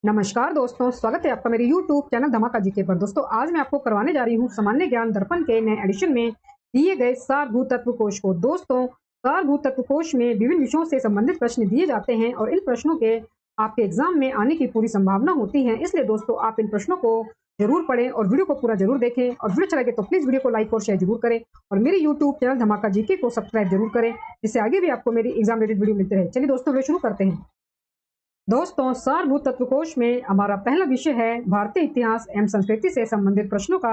नमस्कार दोस्तों, स्वागत है आपका मेरे YouTube चैनल धमाका जीके पर। दोस्तों आज मैं आपको करवाने जा रही हूँ सामान्य ज्ञान दर्पण के नए एडिशन में दिए गए सारभूत तत्व कोश को। दोस्तों सारभूत तत्व कोश में विभिन्न विषयों से संबंधित प्रश्न दिए जाते हैं और इन प्रश्नों के आपके एग्जाम में आने की पूरी संभावना होती है। इसलिए दोस्तों आप इन प्रश्नों को जरूर पढ़ें और वीडियो को पूरा जरूर देखें, और वीडियो अच्छा लगे तो प्लीज वीडियो को लाइक और शेयर जरूर करें और मेरे यूट्यूब चैनल धमाका जीके को सब्सक्राइब जरूर करें, जिससे आगे भी आपको मेरी एग्जाम रिलेटेड वीडियो मिलते रहे। चलिए दोस्तों वीडियो शुरू करते हैं। दोस्तों सारभूत तत्वकोश में हमारा पहला विषय है भारतीय इतिहास एवं संस्कृति से संबंधित प्रश्नों का।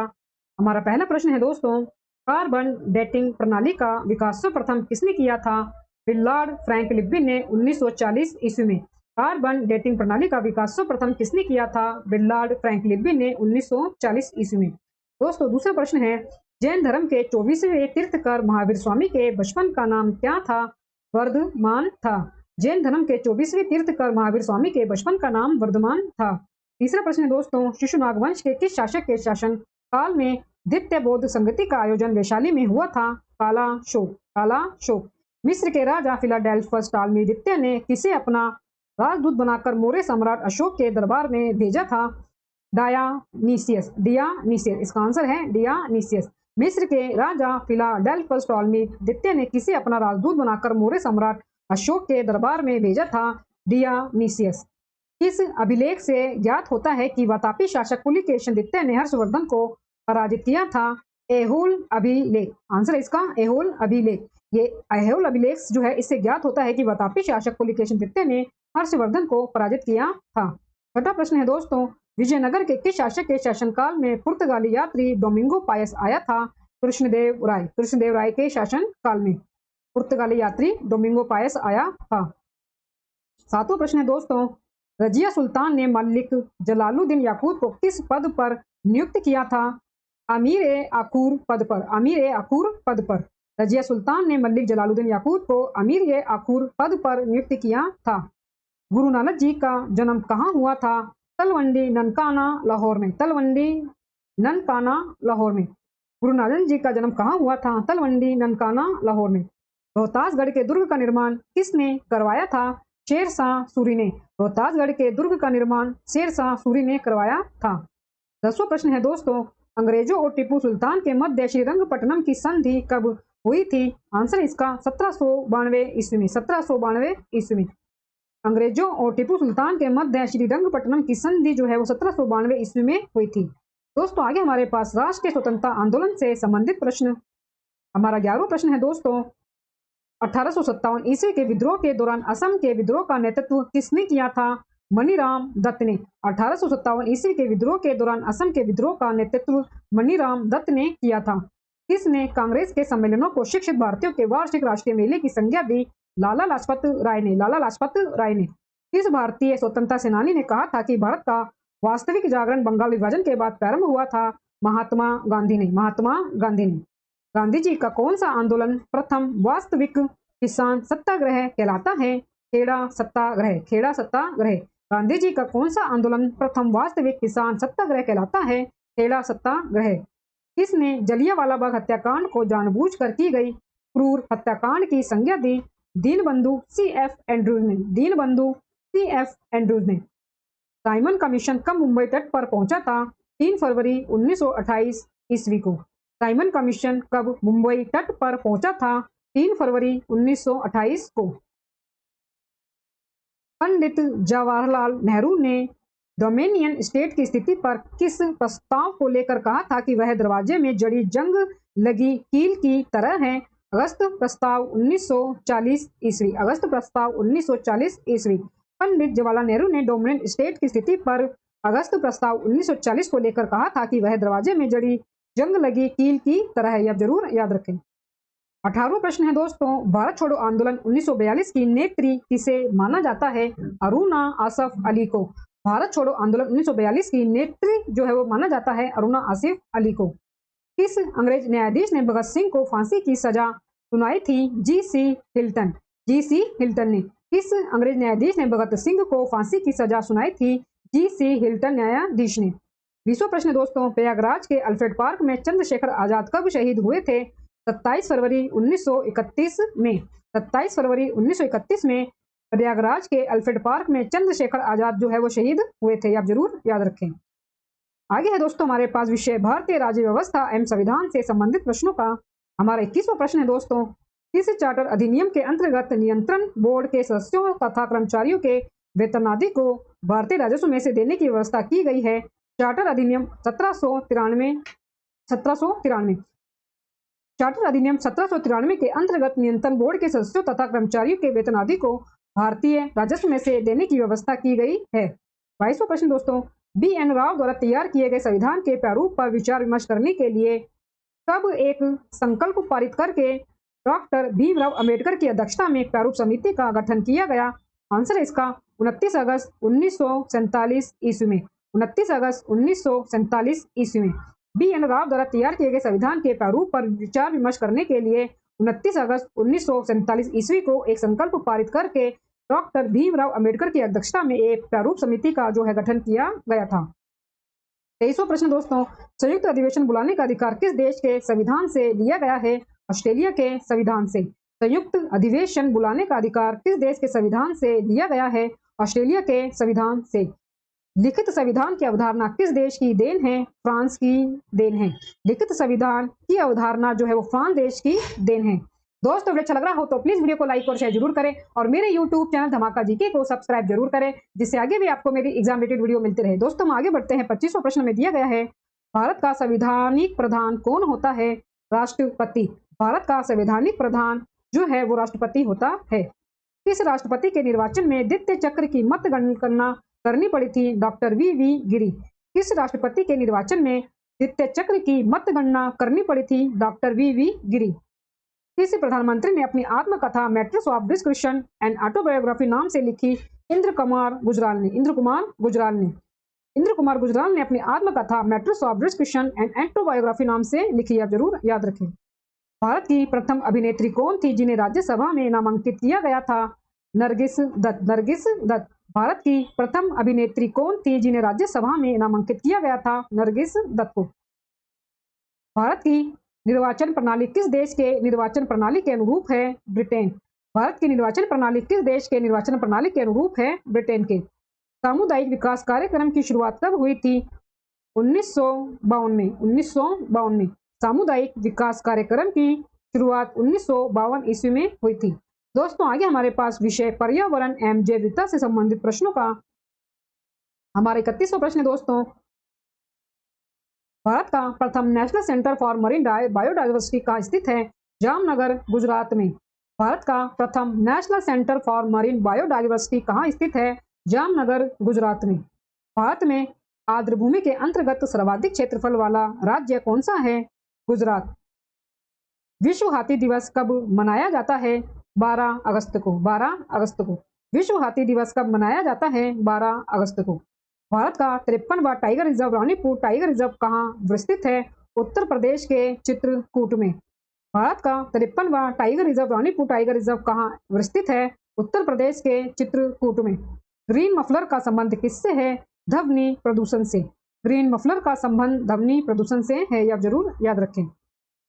हमारा पहला प्रश्न है दोस्तों, कार्बन डेटिंग प्रणाली का विकास सर्वप्रथम किसने किया था? विलार्ड फ्रैंक लिब्बिन ने 1940 ईस्वी में। कार्बन डेटिंग प्रणाली का विकास सर्वप्रथम किसने किया था? विलार्ड फ्रैंक लिब्बिन ने 1940 ईस्वी में। दोस्तों दूसरा प्रश्न है, जैन धर्म के 24वें तीर्थकर महावीर स्वामी के बचपन का नाम क्या था? वर्धमान था। जैन धर्म के 24वें तीर्थकर महावीर स्वामी के बचपन का नाम वर्धमान था। तीसरा प्रश्न है दोस्तों, शिशुनाग वंश के किस शासक के शासन काल में द्वितीय बौद्ध संगति का आयोजन वैशाली में हुआ था? काला शोक। काला शोक। मिस्र के राजा फिलाडेल्फस टालमी द्वितीय ने किसे अपना राजदूत बनाकर मौर्य सम्राट अशोक के दरबार में भेजा था? डायानीसियस। डियानीसियस इसका आंसर है डियानीसियस। मिस्र के राजा फिलाडेल्फस टालमी द्वितीय ने किसे अपना राजदूत बनाकर मौर्य सम्राट अशोक के दरबार में भेजा था? डियानीसियस। किस अभिलेख से ज्ञात होता है कि वातापी शासक पुलिकेशन द्वितीय ने हर्षवर्धन को पराजित किया था? एहोल अभिलेख। आंसर है इसका एहोल अभिलेख। ये एहोल अभिलेख जो है इससे ज्ञात होता है कि वातापी शासक पुलिकेशन द्वितीय ने हर्षवर्धन को पराजित किया था। छठा प्रश्न है दोस्तों, विजयनगर के किस शासक के शासनकाल में पुर्तगाली यात्री डोमिंगो पायस आया था? कृष्णदेव राय। कृष्णदेव राय के शासन काल में पुर्तगाली यात्री डोमिंगो पायस आया था। सातवां प्रश्न है दोस्तों, रजिया सुल्तान ने मलिक जलालुद्दीन याकूत को किस पद पर नियुक्त किया था? अमीर ए आखूर पद पर। अमीर ए आखूर पद पर। रजिया सुल्तान ने मलिक जलालुद्दीन याकूत को अमीर ए आखूर पद पर नियुक्त किया था। गुरु नानक जी का जन्म कहाँ हुआ था? तलवंडी ननकाना लाहौर में। तलवंडी ननकाना लाहौर में। गुरु नानक जी का जन्म कहाँ हुआ था? तलवंडी ननकाना लाहौर में। रोहतासगढ़ के दुर्ग का निर्माण किसने करवाया था? शेरशाह सूरी ने। रोहतासगढ़ के दुर्ग का निर्माण शेरशाह सूरी ने करवाया था। 10वां प्रश्न है दोस्तों, अंग्रेजों और टीपू सुल्तान के मध्य श्रीरंगपट्टनम की संधि कब हुई थी? आंसर इसका 1792 ईस्वी में। 1792 ईस्वी में। अंग्रेजों और टीपू सुल्तान के मध्य श्रीरंगपट्टनम की संधि जो है वो 1792 ईस्वी में हुई थी। दोस्तों आगे हमारे पास राष्ट्रीय स्वतंत्रता आंदोलन से संबंधित प्रश्न। हमारा 11वां प्रश्न है दोस्तों, 1857 ईस्वी के विद्रोह के दौरान असम के विद्रोह का नेतृत्व किसने किया था? मनीराम दत्त ने। 1857 ईस्वी के विद्रोह के दौरान असम के विद्रोह का नेतृत्व मनीराम दत्त ने किया था। किसने कांग्रेस के सम्मेलनों को शिक्षित भारतीयों के वार्षिक राष्ट्रीय मेले की संज्ञा दी? लाला लाजपत राय ने। लाला लाजपत राय ने। किस भारतीय स्वतंत्रता सेनानी ने कहा था कि भारत का वास्तविक जागरण बंगाल विभाजन के बाद प्रारंभ हुआ था? महात्मा गांधी ने। महात्मा गांधी ने। गांधी जी का कौन सा आंदोलन प्रथम वास्तविक किसान सत्याग्रह कहलाता है? खेड़ा सत्याग्रह। खेड़ा सत्याग्रह। गांधी जी का कौन सा आंदोलन प्रथम वास्तविक किसान सत्याग्रह कहलाता है? खेड़ा सत्याग्रह। किसने जलियांवाला बाग हत्याकांड को जानबूझकर की गई क्रूर हत्याकांड की संज्ञा दी? दीनबंधु C.F. एंड्रूज ने। दीनबंधु C.F. एंड्रूज ने। साइमन कमीशन कब मुंबई तट पर पहुंचा था? 3 फरवरी 1928 ईस्वी को। साइमन कमीशन कब मुंबई तट पर पहुंचा था? 3 फरवरी 1928 को। पंडित जवाहरलाल नेहरू ने डोमिनियन स्टेट की स्थिति पर किस प्रस्ताव को लेकर कहा था कि वह दरवाजे में जड़ी जंग लगी कील की तरह है? अगस्त प्रस्ताव 1940 ईस्वी। अगस्त प्रस्ताव 1940 ईस्वी। पंडित जवाहरलाल नेहरू ने डोमिनियन स्टेट की स्थिति पर अगस्त प्रस्ताव 1940 को लेकर कहा था कि वह दरवाजे में जड़ी जंग लगी कील की तरह है। आप जरूर याद रखें। 18वां प्रश्न है दोस्तों, भारत छोड़ो आंदोलन 1942 की नेत्री किसे माना जाता है? अरुणा आसिफ अली को। भारत छोड़ो आंदोलन 1942 की नेत्री जो है वो माना जाता है अरुणा आसिफ अली को। किस अंग्रेज न्यायाधीश ने भगत सिंह को फांसी की सजा सुनाई थी? G.C. हिल्टन। G.C. हिल्टन ने। किस अंग्रेज न्यायाधीश ने भगत सिंह को फांसी की सजा सुनाई थी? G.C. हिल्टन न्यायाधीश ने। 20वां प्रश्न दोस्तों, प्रयागराज के अल्फ्रेड पार्क में चंद्रशेखर आजाद कब शहीद हुए थे? 27 फरवरी 1931 में। 27 फरवरी 1931 में प्रयागराज के अल्फ्रेड पार्क में चंद्रशेखर आजाद जो है वो शहीद हुए थे, आप जरूर याद रखें। आगे है दोस्तों हमारे पास विषय भारतीय राज्य व्यवस्था एवं संविधान से संबंधित प्रश्नों का। हमारा 21वां प्रश्न है दोस्तों, किस चार्टर अधिनियम के अंतर्गत नियंत्रण बोर्ड के सदस्यों तथा कर्मचारियों के वेतन आदि को भारतीय राजस्व में से देने की व्यवस्था की गई है? चार्टर अधिनियम 1793 चार्टर अधिनियम 1793 के अंतर्गत नियंत्रण बोर्ड के सदस्यों तथा कर्मचारियों के वेतन आदि को भारतीय राजस्व में से देने की व्यवस्था की गई है। 22वां प्रश्न दोस्तों, बी.एन. राव द्वारा तैयार किए गए संविधान के प्रारूप पर विचार विमर्श करने के लिए कब एक संकल्प पारित करके डॉक्टर भीमराव अंबेडकर की अध्यक्षता में एक प्रारूप समिति का गठन किया गया? आंसर है इसका 29 अगस्त 1947 ईस्वी में। 29 अगस्त 1947 ईस्वी में बी.एन. राव द्वारा तैयार किए गए संविधान के प्रारूप पर विचार विमर्श करने के लिए 29 अगस्त 1947 ईस्वी को एक संकल्प पारित करके डॉक्टर भीमराव अंबेडकर की अध्यक्षता में एक प्रारूप समिति का जो है गठन किया गया था। 23वां प्रश्न दोस्तों, संयुक्त अधिवेशन बुलाने का अधिकार किस देश के संविधान से लिया गया है? ऑस्ट्रेलिया के संविधान से। संयुक्त अधिवेशन बुलाने का अधिकार किस देश के संविधान से लिया गया है? ऑस्ट्रेलिया के संविधान से। लिखित संविधान की अवधारणा किस देश की देन है? फ्रांस की देन है। लिखित संविधान की अवधारणा जो है वो फ्रांस देश की देन है। दोस्तों वीडियो अच्छा लग रहा हो तो प्लीज वीडियो को लाइक और शेयर जरूर करें और मेरे YouTube चैनल धमाका जीके को सब्सक्राइब जरूर करें, जिससे आगे भी आपको मेरी एग्जाम रिलेटेड वीडियो मिलती रहे। दोस्तों हम आगे बढ़ते हैं। 25वां प्रश्न में दिया गया है, भारत का संवैधानिक प्रधान कौन होता है? राष्ट्रपति। भारत का संवैधानिक प्रधान जो है वो राष्ट्रपति होता है। किस राष्ट्रपति के निर्वाचन में द्वितीय चक्र की मत गणना करनी पड़ी थी? डॉक्टर वी गिरी। किस राष्ट्रपति के निर्वाचन में द्वितीय चक्र की मत गणना करनी पड़ी थी? डॉक्टर वी गिरी। किस प्रधानमंत्री ने अपनी आत्मकथा matters of discussion and autobiography नाम से लिखी? इंद्र कुमार गुजराल ने अपनी आत्मकथा matters of discussion and autobiography नाम से लिखी, आप जरूर याद रखें। भारत की प्रथम अभिनेत्री कौन थी जिन्हें राज्यसभा में नामांकित किया गया था? नरगिस दत्त। भारत की प्रथम अभिनेत्री कौन थी जिन्हें राज्यसभा में नामांकित किया गया था? नरगिस दत्त को। भारत की निर्वाचन प्रणाली किस देश के निर्वाचन प्रणाली के अनुरूप है? ब्रिटेन। भारत की निर्वाचन प्रणाली किस देश के निर्वाचन प्रणाली के अनुरूप है? ब्रिटेन के। सामुदायिक विकास कार्यक्रम की शुरुआत कब हुई थी? 1952 में। सामुदायिक विकास कार्यक्रम की शुरुआत 1952 ईस्वी में हुई थी। दोस्तों आगे हमारे पास विषय पर्यावरण एवं जैव विविधता से संबंधित प्रश्नों का। हमारा 31वां प्रश्न दोस्तों, भारत का प्रथम national centre for marine biodiversity कहाँ स्थित है? जामनगर गुजरात में। भारत का प्रथम national centre for marine biodiversity कहाँ स्थित है? जामनगर गुजरात में। भारत में आर्द्रभूमि के अंतर्गत सर्वाधिक क्षेत्रफल वाला राज्य कौन सा है? गुजरात। विश्व हाथी दिवस कब मनाया जाता है? 12 अगस्त को। विश्व हाथी दिवस कब मनाया जाता है? 12 अगस्त को। भारत का 53वां tiger reserve Ranipur tiger reserve कहाँ स्थित है? उत्तर प्रदेश के चित्रकूट में। भारत का 53वां tiger reserve Ranipur tiger reserve कहाँ स्थित है? उत्तर प्रदेश के चित्रकूट में। ग्रीन मफलर का संबंध किससे है? ध्वनि प्रदूषण से। ग्रीन मफलर का संबंध ध्वनि प्रदूषण से है, यह जरूर याद रखें।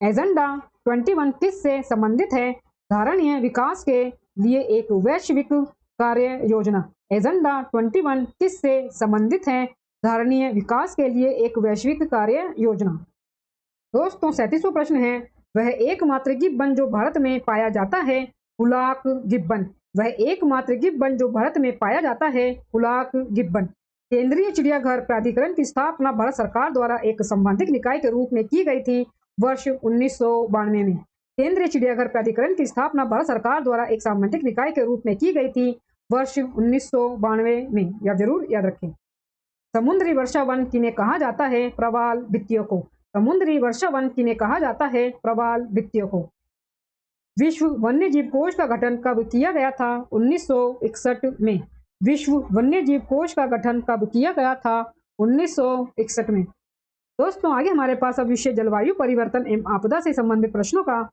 एजेंडा 21 किस से संबंधित है? धारणीय विकास के लिए एक वैश्विक कार्य योजना। एजेंडा 21 किस से संबंधित है? धारणीय विकास के लिए एक वैश्विक कार्य योजना। दोस्तों 37वां प्रश्न है, वह एकमात्र गिब्बन जो भारत में पाया जाता है? हुलाक गिब्बन। वह एकमात्र गिब्बन जो भारत में पाया जाता है? हुलाक गिब्बन। केंद्रीय चिड़ियाघर प्राधिकरण की स्थापना भारत सरकार द्वारा एक संबंधित निकाय के रूप में की गई थी वर्ष 1992 में। केंद्रीय चिड़ियाघर प्राधिकरण की स्थापना भारत सरकार द्वारा एक संबंधित निकाय के रूप में की गई थी वर्ष 1992 में, यह जरूर याद रखें। समुद्री वर्षा वन किन्हें कहा जाता है? प्रवाल भित्तियों को। समुद्री वर्षा वन किन्हें कहा जाता है? प्रवाल भित्तियों को। विश्व वन्यजीव कोष का गठन कब किया गया था? 1961 में। विश्व वन्यजीव कोष का गठन कब किया गया था? 1961 में। दोस्तों आगे हमारे पास अब विषय जलवायु परिवर्तन एवं आपदा से संबंधित प्रश्नों का।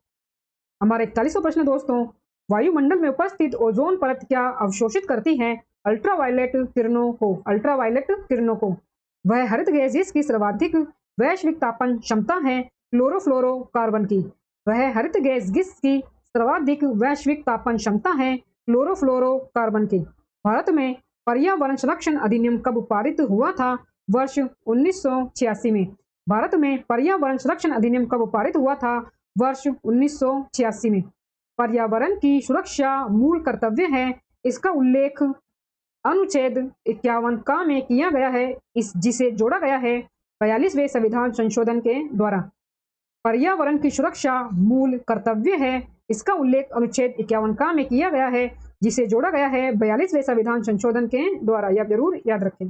हमारा 41वां प्रश्न दोस्तों, वायुमंडल में उपस्थित ओजोन परत क्या अवशोषित करती है? अल्ट्रावायलेट किरणों को। अल्ट्रावायलेट किरणों को। वह हरित गैस जिसकी सर्वाधिक वैश्विक तापन क्षमता है क्लोरोफ्लोरोकार्बन की। वह हरित गैस जिसकी सर्वाधिक वैश्विक तापन क्षमता है क्लोरोफ्लोरोकार्बन के। भारत में पर्यावरण संरक्षण अधिनियम कब पारित हुआ था? वर्ष 1986 में। भारत में पर्यावरण संरक्षण अधिनियम कब पारित हुआ था? वर्ष 1986 में। पर्यावरण की सुरक्षा मूल कर्तव्य है, इसका उल्लेख अनुच्छेद 51 का में किया गया है, जिसे जोड़ा गया है 42वें संविधान संशोधन के द्वारा। पर्यावरण की सुरक्षा मूल कर्तव्य है, इसका उल्लेख अनुच्छेद 51 का में किया गया है, जिसे जोड़ा गया है 42वें संविधान संशोधन के द्वारा। यह जरूर याद रखें।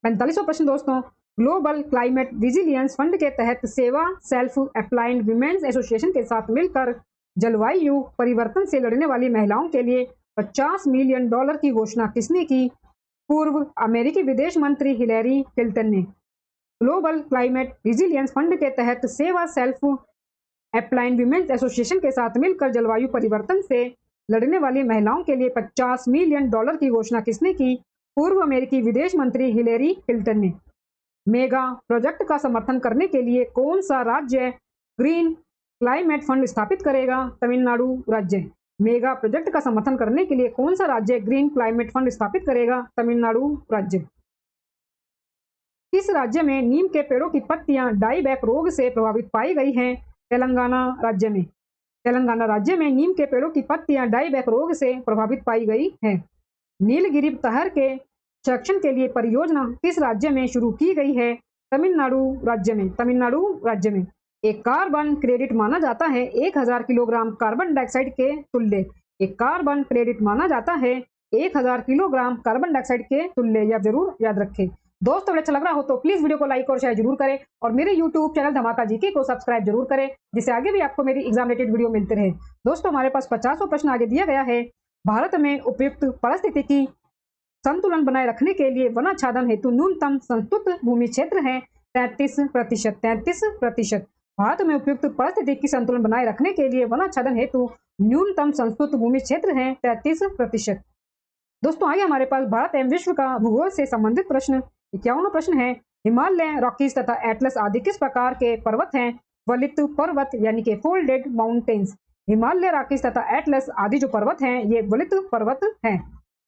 45वां प्रश्न दोस्तों, ग्लोबल क्लाइमेट रिजिलियंस फंड के तहत सेवा सेल्फ अप्लाइड विमेन्स एसोसिएशन के साथ मिलकर जलवायु परिवर्तन से लड़ने वाली महिलाओं के लिए $50 मिलियन की घोषणा किसने की? पूर्व अमेरिकी विदेश मंत्री हिलेरी क्लिंटन ने। ग्लोबल क्लाइमेट रिजिलियंस फंड के तहत सेवा सेल्फ अप्लाइड विमेन्स एसोसिएशन के साथ मिलकर जलवायु परिवर्तन से लड़ने वाली महिलाओं के लिए $50 मिलियन की घोषणा किसने की? पूर्व अमेरिकी विदेश मंत्री हिलेरी क्लिंटन ने। मेगा प्रोजेक्ट का समर्थन करने के लिए कौन सा राज्य ग्रीन क्लाइमेट फंड स्थापित करेगा? तमिलनाडु राज्य। मेगा प्रोजेक्ट का समर्थन करने के लिए कौन सा राज्य ग्रीन क्लाइमेट फंड स्थापित करेगा? तमिलनाडु राज्य। किस राज्य में नीम के पेड़ों की पत्तियां डाईबैक रोग से प्रभावित पाई गई हैं? तेलंगाना राज्य में। तेलंगाना राज्य में नीम के पेड़ों की पत्तियां डाईबैक रोग से प्रभावित पाई गई हैं। नीलगिरी तहर के संरक्षण के लिए परियोजना किस राज्य में शुरू की गई है? तमिलनाडु राज्य में। तमिलनाडु राज्य में। एक कार्बन क्रेडिट माना जाता है 1000 किलोग्राम कार्बन डाइऑक्साइड के तुल्य। एक कार्बन क्रेडिट माना जाता है 1000 किलोग्राम कार्बन डाइऑक्साइड के तुल्य। यह जरूर याद रखें। दोस्तों अच्छा लग रहा हो तो प्लीज वीडियो को लाइक और शेयर जरूर करें और मेरे यूट्यूब चैनल धमाका जीके को सब्सक्राइब जरूर करें, जिससे आगे भी आपको मेरी एग्जाम रिलेटेड वीडियो मिलते रहे। दोस्तों हमारे पास 50वां प्रश्न आगे दिया गया है। भारत में उपयुक्त पारिस्थितिकी संतुलन बनाए रखने के लिए वनाच्छादन हेतु न्यूनतम संस्तुत भूमि क्षेत्र है 33%। 33%। भारत में उपयुक्त पारिस्थितिकी संतुलन बनाए रखने के लिए वनाच्छादन हेतु न्यूनतम संस्तुत भूमि क्षेत्र है 33%। दोस्तों आगे हमारे पास भारत एवं विश्व का भूगोल से संबंधित प्रश्न 51वां प्रश्न है। हिमालय, रॉकीज तथा एटलस आदि किस प्रकार के पर्वत हैं? वलित पर्वत यानी कि फोल्डेड माउंटेन्स। हिमालय, रॉकीज तथा एटलस आदि जो पर्वत हैं ये वलित पर्वत हैं।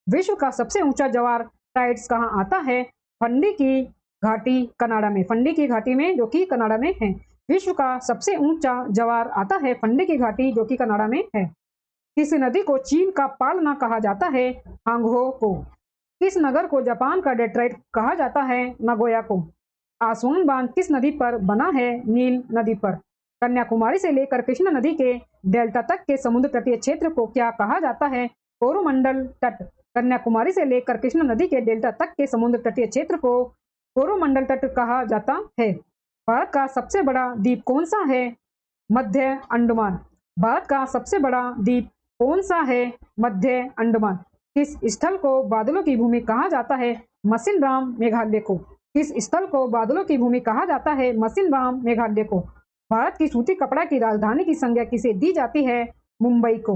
विश्व का सबसे ऊंचा ज्वार टाइड्स कहाँ आता है? फंडी की घाटी कनाडा में। फंडी की घाटी में जो कि कनाडा में है। विश्व का सबसे ऊंचा ज्वार आता है फंडी की घाटी जो कि कनाडा में है। किस नदी को चीन का पालना कहा जाता है? हांगहो को। किस नगर को जापान का डेट्रॉइट कहा जाता है? नागोया को। आसवान बांध किस नदी पर बना है? नील नदी पर। कन्याकुमारी से लेकर कृष्णा नदी के डेल्टा तक के समुद्र तटीय क्षेत्र को क्या कहा जाता है? कोरोमंडल तट। कन्याकुमारी से लेकर कृष्णा नदी के डेल्टा तक के समुद्र तटीय क्षेत्र को कोरोमंडल तट कहा जाता है। भारत का सबसे बड़ा द्वीप कौन सा है? मध्य अंडमान। भारत का सबसे बड़ा द्वीप कौन सा है? मध्य अंडमान। किस स्थल को बादलों की भूमि कहा जाता है? मसिनराम मेघालय को। किस स्थल को बादलों की भूमि कहा जाता है? मसिनराम मेघालय को। भारत की सूती कपड़ा की राजधानी की संज्ञा किसे दी जाती है? मुंबई को।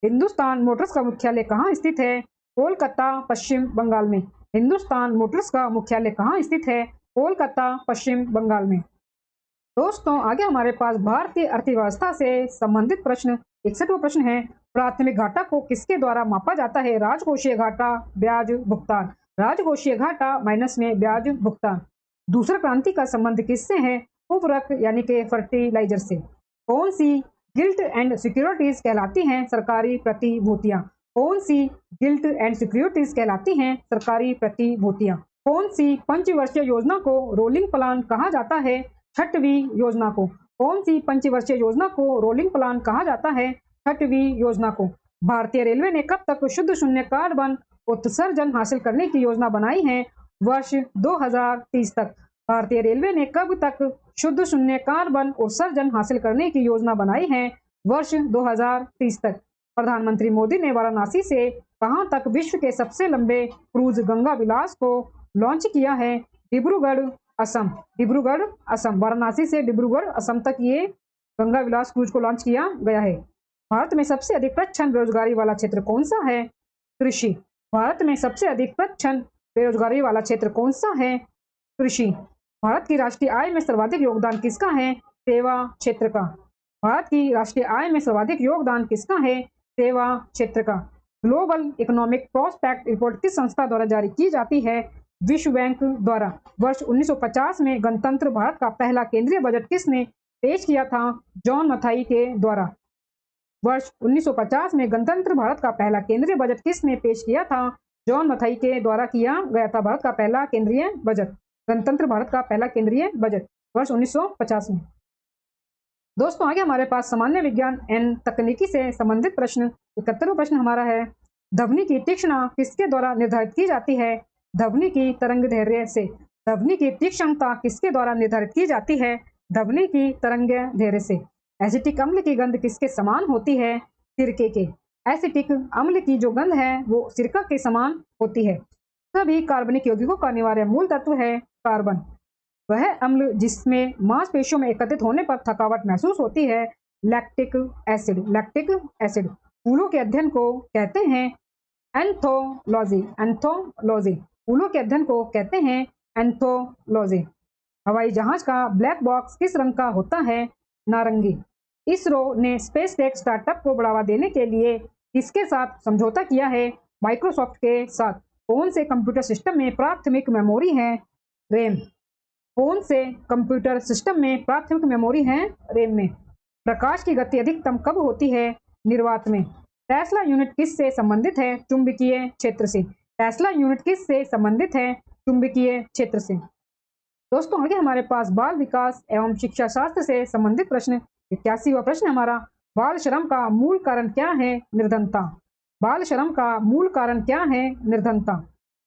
हिंदुस्तान मोटर्स का मुख्यालय कहाँ स्थित है? कोलकाता, पश्चिम बंगाल में। हिंदुस्तान मोटर्स का मुख्यालय कहाँ स्थित है? कोलकाता, पश्चिम बंगाल में। दोस्तों आगे हमारे पास भारतीय अर्थव्यवस्था से संबंधित प्रश्न 61वां प्रश्न है। प्राथमिक घाटा को किसके द्वारा मापा जाता है? राजकोषीय घाटा, ब्याज भुगतान। राजकोषीय घाटा माइनस में ब्याज भुगतान। दूसरा क्रांति का संबंध किससे है? उर्वरक यानी कि फर्टिलाइजर से। कौन सी गिल्ट एंड सिक्योरिटीज कहलाती हैं? सरकारी प्रतिभूतियां। कौन सी गिल्ट एंड सिक्योरिटीज कहलाती हैं? सरकारी प्रतिभूतियां। कौन सी पंचवर्षीय योजना को रोलिंग प्लान कहा जाता है? छठवीं योजना को। कौन सी पंचवर्षीय योजना को रोलिंग प्लान कहा जाता है? छठवीं योजना को। भारतीय रेलवे ने कब तक शुद्ध शून्य कार्बन उत्सर्जन हासिल करने की योजना बनाई है? वर्ष 2030 तक। भारतीय रेलवे ने कब तक शुद्ध शून्य कार्बन उत्सर्जन हासिल करने की योजना बनाई है? वर्ष 2030 तक। प्रधानमंत्री मोदी ने वाराणसी से कहां तक विश्व के सबसे लंबे क्रूज गंगा विलास को लॉन्च किया है? डिब्रूगढ़, असम। डिब्रूगढ़, असम। वाराणसी से डिब्रूगढ़, असम तक ये गंगा विलास क्रूज को लॉन्च किया गया है। भारत में सबसे अधिक प्रच्छन्न बेरोजगारी वाला क्षेत्र कौन सा है? कृषि। भारत में सबसे अधिक प्रच्छन्न बेरोजगारी वाला क्षेत्र कौन सा है? कृषि। भारत की राष्ट्रीय आय में सर्वाधिक योगदान किसका है? सेवा क्षेत्र का। भारत की राष्ट्रीय आय में सर्वाधिक योगदान किसका है? सेवा क्षेत्र का। ग्लोबल इकोनॉमिक प्रोस्पेक्ट रिपोर्ट किस संस्था द्वारा जारी की जाती है? विश्व बैंक द्वारा। वर्ष 1950 में गणतंत्र भारत का पहला केंद्रीय बजट किसने पेश किया था? जॉन मथाई के द्वारा। वर्ष 1950 में गणतंत्र भारत का पहला केंद्रीय बजट किसने पेश किया था? जॉन मथाई के द्वारा किया गया था भारत का पहला केंद्रीय बजट, गणतंत्र भारत का पहला केंद्रीय बजट वर्ष 1950 में। दोस्तों आगे हमारे पास सामान्य विज्ञान एवं तकनीकी से संबंधित प्रश्न 71वां प्रश्न हमारा है, ध्वनि की तीक्ष्णता किसके द्वारा निर्धारित की जाती है? ध्वनि की तरंगदैर्घ्य से। ध्वनि की तीक्ष्णता किसके द्वारा निर्धारित की जाती है? ध्वनि की तरंगदैर्घ्य से। एसिटिक अम्ल की गंध किसके समान होती है? सिरके के। एसिटिक अम्ल की जो गंध है वो सिरका के समान होती है। सभी कार्बनिक यौगिकों का अनिवार्य मूल तत्व है कार्बन। वह अम्ल जिसमें मांसपेशियों में एकत्रित होने पर थकावट महसूस होती है लैक्टिक एसिड। Lactic acid. फूलों के अध्ययन को कहते हैं एंथोलॉजी। एंथोलॉजी। फूलों के अध्ययन को कहते हैं एंथोलॉजी। हवाई जहाज का ब्लैक बॉक्स किस रंग का होता है? नारंगी। इसरो ने स्पेस टेक स्टार्टअप को बढ़ावा देने के लिए किसके साथ समझौता किया है? माइक्रोसॉफ्ट के साथ। कौन से कंप्यूटर सिस्टम में प्राथमिक मेमोरी है? रैम। कौन से कंप्यूटर सिस्टम में प्राथमिक मेमोरी है? रैम में। प्रकाश की गति अधिकतम कब होती है? निर्वात में। टेस्ला यूनिट किस से संबंधित है? चुंबकीय क्षेत्र से। टेस्ला यूनिट किस से संबंधित है? चुंबकीय क्षेत्र से। दोस्तों आगे हमारे पास बाल विकास एवं शिक्षा शास्त्र से संबंधित प्रश्न 81वां प्रश्न हमारा, बाल श्रम का मूल कारण क्या है? निर्धनता। बाल श्रम का मूल कारण क्या है? निर्धनता।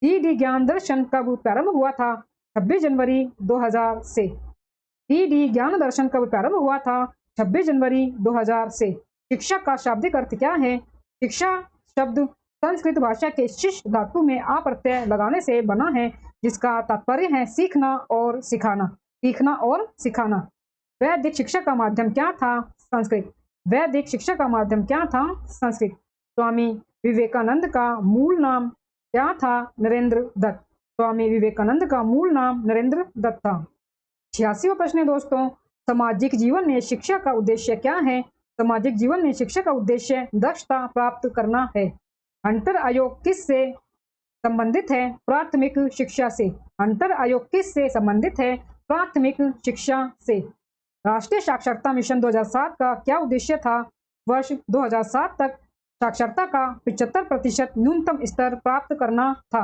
डी ज्ञान दर्शन कब प्रारंभ हुआ था? 26 जनवरी 2000 से। डी ज्ञान दर्शन कब प्रारंभ हुआ था? 26 जनवरी 2000 से। शिक्षा का शाब्दिक अर्थ क्या है? शिक्षा शब्द संस्कृत भाषा के शिश धातु में आ प्रत्यय लगाने से बना है, जिसका तात्पर्य है सीखना और सिखाना। सीखना और सिखाना। वैदिक शिक्षा का माध्यम क्या था? संस्कृत। वैदिक शिक्षा का माध्यम क्या था? संस्कृत। स्वामी विवेकानंद का मूल नाम क्या था? नरेंद्र दत्त। स्वामी विवेकानंद का मूल नाम नरेंद्र दत्त था। 86वां प्रश्न है दोस्तों, सामाजिक जीवन में शिक्षा का उद्देश्य क्या है? सामाजिक जीवन में शिक्षा का उद्देश्य दक्षता प्राप्त करना है। हंटर आयोग किस से संबंधित है? प्राथमिक शिक्षा से। हंटर आयोग किस से संबंधित है? प्राथमिक शिक्षा से। राष्ट्रीय साक्षरता मिशन 2007 का क्या उद्देश्य था? वर्ष 2007 तक साक्षरता का 75% न्यूनतम स्तर प्राप्त करना था।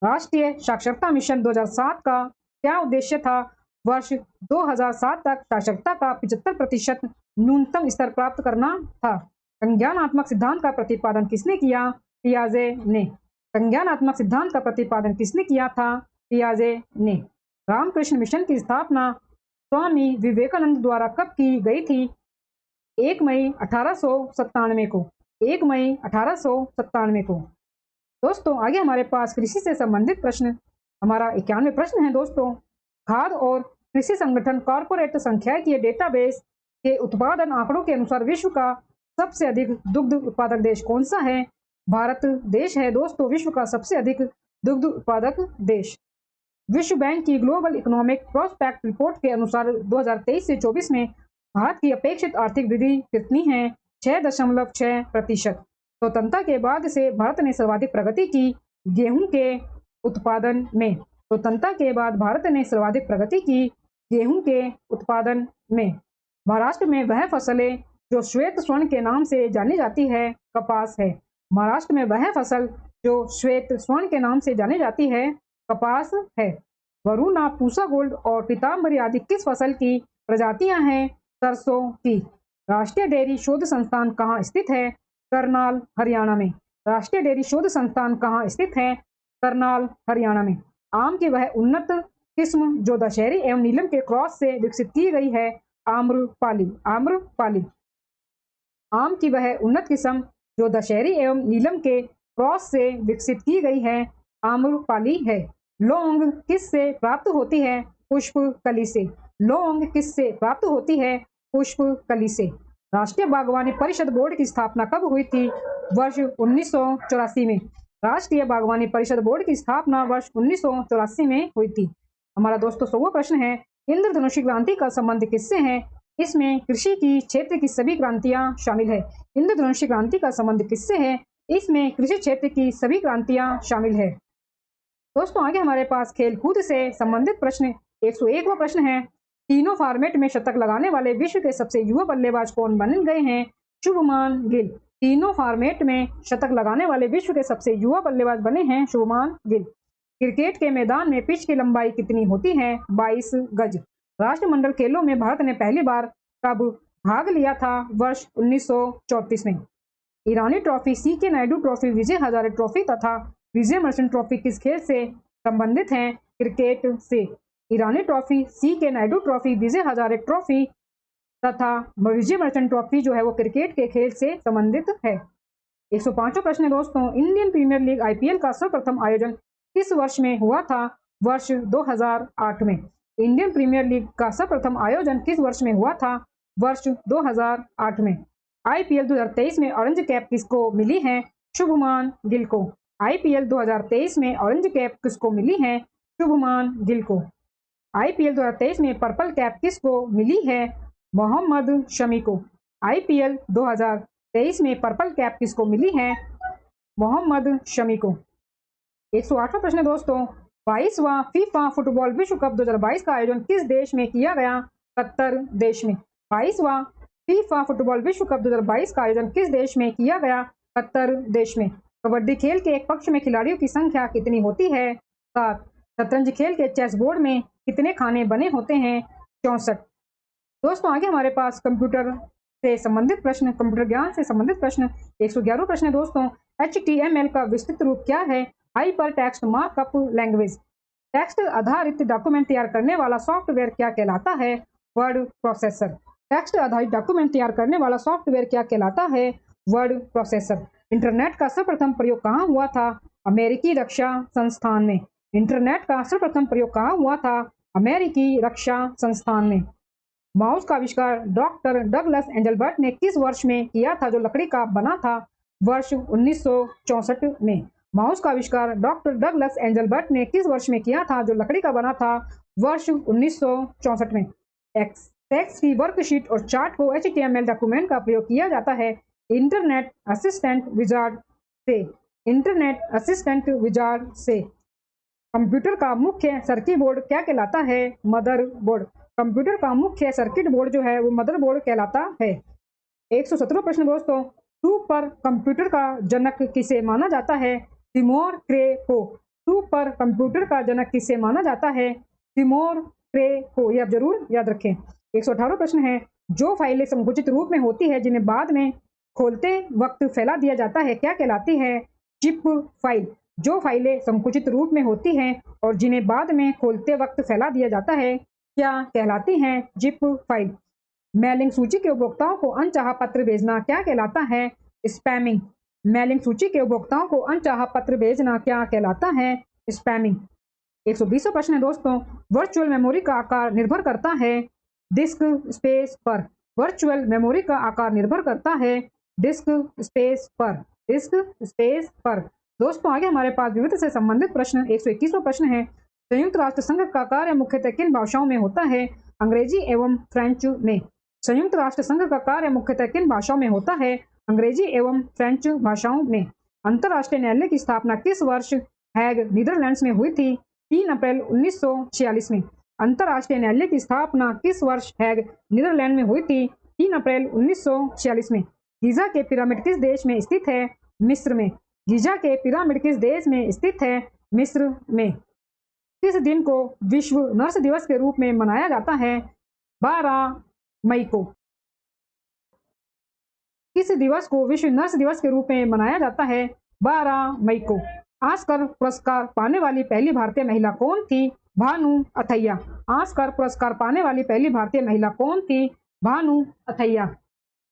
राष्ट्रीय साक्षरता मिशन 2007 का क्या उद्देश्य था? वर्ष 2007 तक साक्षरता का 75% न्यूनतम स्तर प्राप्त करना था। संज्ञानात्मक सिद्धांत का प्रतिपादन किसने किया? पियाजे ने। संज्ञानात्मक सिद्धांत का प्रतिपादन किसने किया था? पियाजे ने। रामकृष्ण मिशन की स्थापना स्वामी विवेकानंद द्वारा कब की गई थी? 1 मई 1897 को। 1 मई 1897 को। दोस्तों आगे हमारे पास कृषि से संबंधित प्रश्न हमारा 91 प्रश्न है दोस्तों, खाद्य और कृषि संगठन कॉर्पोरेट सांख्यिकीय डेटाबेस के उत्पादन आंकड़ों के अनुसार विश्व का सबसे अधिक दुग्ध उत्पादक देश कौन सा है? भारत देश है दोस्तों विश्व का सबसे अधिक दुग्ध उत्पादक देश। विश्व बैंक की ग्लोबल इकोनॉमिक प्रोस्पेक्ट रिपोर्ट के अनुसार 2023 से 24 में भारत की अपेक्षित आर्थिक वृद्धि कितनी है? 6.6%। स्वतंत्रता के बाद से भारत ने सर्वाधिक प्रगति की गेहूं के उत्पादन में। स्वतंत्रता के बाद भारत ने सर्वाधिक प्रगति की गेहूं के उत्पादन में। महाराष्ट्र में वह फसल है जो श्वेत स्वर्ण के नाम से जानी जाती है, कपास है। महाराष्ट्र में वह फसल जो श्वेत स्वर्ण के नाम से जानी जाती है, कपास है। वरुणा, पूसा गोल्ड और पीताम्बरी आदि किस फसल की प्रजातियां हैं? सरसों की। राष्ट्रीय डेयरी शोध संस्थान कहाँ स्थित है? करनाल, हरियाणा में। राष्ट्रीय डेयरी शोध संस्थान कहाँ स्थित है? करनाल, हरियाणा में। आम की वह उन्नत किस्म जो दशहरी एवं नीलम के क्रॉस से विकसित की गई है, आम्रपाली। आम्रपाली। आम की वह उन्नत किस्म जो दशहरी एवं नीलम के क्रॉस से विकसित की गई है, आम्रपाली है। लौंग किस से प्राप्त होती है? पुष्प कली से। लौंग किस से प्राप्त होती है? पुष्प कली से। राष्ट्रीय बागवानी परिषद बोर्ड की स्थापना कब हुई थी? वर्ष 1984 में। राष्ट्रीय बागवानी परिषद बोर्ड की स्थापना वर्ष 1984 में हुई थी। हमारा दोस्तों 100वां प्रश्न है, इंद्रधनुषी क्रांति का संबंध किससे है? इसमें कृषि की क्षेत्र की सभी क्रांतियां शामिल है। इंद्रधनुषी क्रांति का संबंध किससे है? इसमें कृषि क्षेत्र की सभी क्रांतियां शामिल है। दोस्तों आगे हमारे पास खेल कूद से संबंधित प्रश्न 101वां प्रश्न है, तीनों फॉर्मेट में शतक लगाने वाले विश्व के सबसे युवा बल्लेबाज कौन बन गए हैं? शुभमान गिल। तीनों फॉर्मेट में शतक लगाने वाले विश्व के सबसे युवा बल्लेबाज बने हैं शुभमान गिल। क्रिकेट के मैदान में पिच की लंबाई कितनी होती है? 22 गज। राष्ट्रमंडल खेलों में भारत ने पहली बार कब भाग लिया था? वर्ष 1934 में। ईरानी ट्रॉफी, सी के नायडू ट्रॉफी, विजय हजारे ट्रॉफी तथा विजय मर्चेंट ट्रॉफी किस खेल से संबंधित हैं? क्रिकेट से। ईरानी ट्रॉफी, सी के नायडू ट्रॉफी, विजय हजारे ट्रॉफी तथा विजय मर्चेंट ट्रॉफी जो है वो क्रिकेट के खेल से संबंधित है। 105वां प्रश्न है दोस्तों, इंडियन प्रीमियर लीग आईपीएल का सर्वप्रथम आयोजन किस वर्ष में हुआ था? वर्ष 2008 में। इंडियन प्रीमियर लीग का सर्वप्रथम आयोजन किस वर्ष में हुआ था? वर्ष 2008 में। आईपीएल 2023 में ऑरेंज कैप किसको मिली है? शुभमान गिल को। आईपीएल 2023 में ऑरेंज कैप किसको मिली है? शुभमान गिल को। आईपीएल 2023 में पर्पल कैप किसको मिली है? मोहम्मद शमी को। आईपीएल 2023 में पर्पल कैप किसको मिली है? मोहम्मद शमी को। 108वां प्रश्न है दोस्तों, 22वां फीफा फुटबॉल विश्व कप 2022 का आयोजन किस देश में किया गया? कतर देश में। 22वां फीफा फुटबॉल विश्व कप 2022 का आयोजन किस देश में किया गया? कतर देश में। कबड्डी खेल के एक पक्ष में खिलाड़ियों की संख्या कितनी होती है? 7। शतरंज खेल के चेस बोर्ड में कितने खाने बने होते हैं? 64। दोस्तों आगे हमारे पास कंप्यूटर से संबंधित प्रश्न, कंप्यूटर ज्ञान से संबंधित प्रश्न 111 प्रश्न है दोस्तों, HTML का विस्तृत रूप क्या है? Hyper text markup language. Text आधारित डॉक्यूमेंट तैयार करने वाला सॉफ्टवेयर क्या कहलाता है? Word processor. टेक्स्ट आधारित डॉक्यूमेंट तैयार करने वाला सॉफ्टवेयर क्या कहलाता है? Word processor. इंटरनेट का सर्वप्रथम प्रयोग कहाँ हुआ था? अमेरिकी रक्षा संस्थान में। इंटरनेट का सर्वप्रथम प्रयोग कहाँ हुआ था? अमेरिकी रक्षा संस्थान में। माउस का आविष्कार डॉक्टर डगलस एंजलबर्ट ने किस वर्ष में किया था जो लकड़ी का बना था? वर्ष 1964 में। माउस का आविष्कार डॉक्टर डगलस एंजलबर्ट ने किस वर्ष में किया था जो लकड़ी का बना था? वर्ष 1964 में। टेक्स्ट की वर्कशीट और चार्ट को HTML डॉक्यूमेंट का प्रयोग किया जाता है इंटरनेट असिस्टेंट विजार्ड से। इंटरनेट असिस्टेंट विजार्ड से। कंप्यूटर का मुख्य सर्किट बोर्ड क्या कहलाता है? मदरबोर्ड। कंप्यूटर का मुख्य सर्किट बोर्ड जो है वो मदरबोर्ड कहलाता है। 117वां प्रश्न दोस्तों, सुपर कंप्यूटर का जनक किसे माना जाता है? तिमोर क्रे को। सुपर कंप्यूटर का जनक किसे माना जाता है? तिमोर क्रे को। ये आप जरूर याद रखें। 118वां प्रश्न है, जो फाइलें संकुचित रूप में होती है जिन्हें बाद में खोलते वक्त फैला दिया जाता है क्या कहलाती है? Zip file. जो फाइलें संकुचित रूप में होती हैं और जिन्हें बाद में खोलते वक्त फैला दिया जाता है क्या कहलाती हैं? Zip file. मेलिंग सूची के उपभोक्ताओं को अनचाहा पत्र भेजना क्या कहलाता है? स्पैमिंग। मेलिंग सूची के उपभोक्ताओं को अनचाहा पत्र भेजना क्या कहलाता है? स्पैमिंग। 120वां प्रश्न है दोस्तों, वर्चुअल मेमोरी का आकार निर्भर करता है डिस्क स्पेस पर। वर्चुअल मेमोरी का आकार निर्भर करता है डिस्क स्पेस पर। डिस्क स्पेस पर। दोस्तों आगे हमारे पास विविध से संबंधित प्रश्न 121वां प्रश्न है, संयुक्त राष्ट्र संघ का कार्य मुख्यतः किन भाषाओं में होता है? अंग्रेजी एवं फ्रेंच में। संयुक्त राष्ट्र संघ का कार्य मुख्यतः किन भाषाओं में होता है? अंग्रेजी एवं फ्रेंच भाषाओं में। अंतर्राष्ट्रीय न्यायालय की स्थापना किस वर्ष हैग नीदरलैंड्स में हुई थी? 3 अप्रैल 1946 में। अंतर्राष्ट्रीय न्यायालय की स्थापना किस वर्ष हैग नीदरलैंड में हुई थी? 3 अप्रैल 1946 में। गीजा के पिरामिड किस देश में स्थित है? मिस्र में। गीजा के पिरामिड किस देश में स्थित है? मिस्र में। किस दिन को विश्व नर्स दिवस के रूप में मनाया जाता है? 12 मई को। किस दिवस को विश्व नर्स दिवस के रूप में मनाया जाता है? 12 मई को। ऑस्कर पुरस्कार पाने वाली पहली भारतीय महिला कौन थी? भानु अथैया। ऑस्कर पुरस्कार पाने वाली पहली भारतीय महिला कौन थी? भानु अथैया।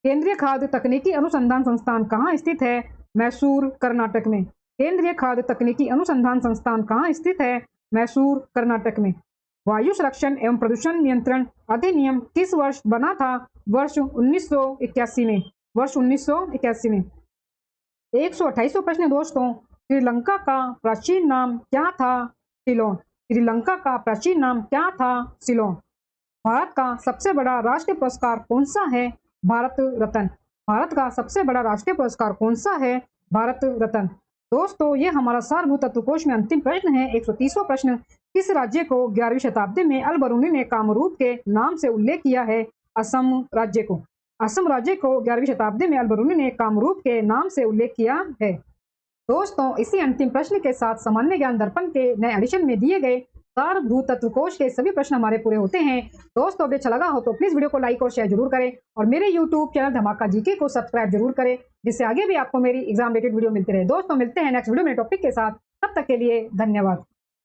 केंद्रीय खाद्य तकनीकी अनुसंधान संस्थान कहाँ स्थित है? मैसूर, कर्नाटक में। केंद्रीय खाद्य तकनीकी अनुसंधान संस्थान कहाँ स्थित है? मैसूर, कर्नाटक में। वायु संरक्षण एवं प्रदूषण नियंत्रण अधिनियम किस वर्ष बना था? वर्ष 1981 में। वर्ष 1981 में। 128वां प्रश्न दोस्तों, श्रीलंका का प्राचीन नाम क्या था? सिलोन। श्रीलंका का प्राचीन नाम क्या था? सिलोन। भारत का सबसे बड़ा राष्ट्रीय पुरस्कार कौन सा है? भारत रत्न। भारत का सबसे बड़ा राष्ट्रीय पुरस्कार कौन सा है? भारत रत्न। दोस्तों ये हमारा सारभूत तत्व कोश में अंतिम प्रश्न है, 130वां प्रश्न। किस राज्य को 11वीं शताब्दी में अल बरूनी ने कामरूप के नाम से उल्लेख किया है? असम राज्य को। असम राज्य को 11वीं शताब्दी में अल बरूनी ने कामरूप के नाम से उल्लेख किया है। दोस्तों इसी अंतिम प्रश्न के साथ सामान्य ज्ञान दर्पण के नए एडिशन में दिए गए सारभूत तत्व कोश के सभी प्रश्न हमारे पूरे होते हैं। दोस्तों अगर अच्छा लगा हो तो प्लीज वीडियो को लाइक और शेयर जरूर करें और मेरे यूट्यूब चैनल धमाका जीके को सब्सक्राइब जरूर करें, जिससे आगे भी आपको मेरी एग्जाम रिलेटेड वीडियो मिलती रहे। दोस्तों मिलते हैं नेक्स्ट वीडियो में टॉपिक के साथ, तब तक के लिए धन्यवाद।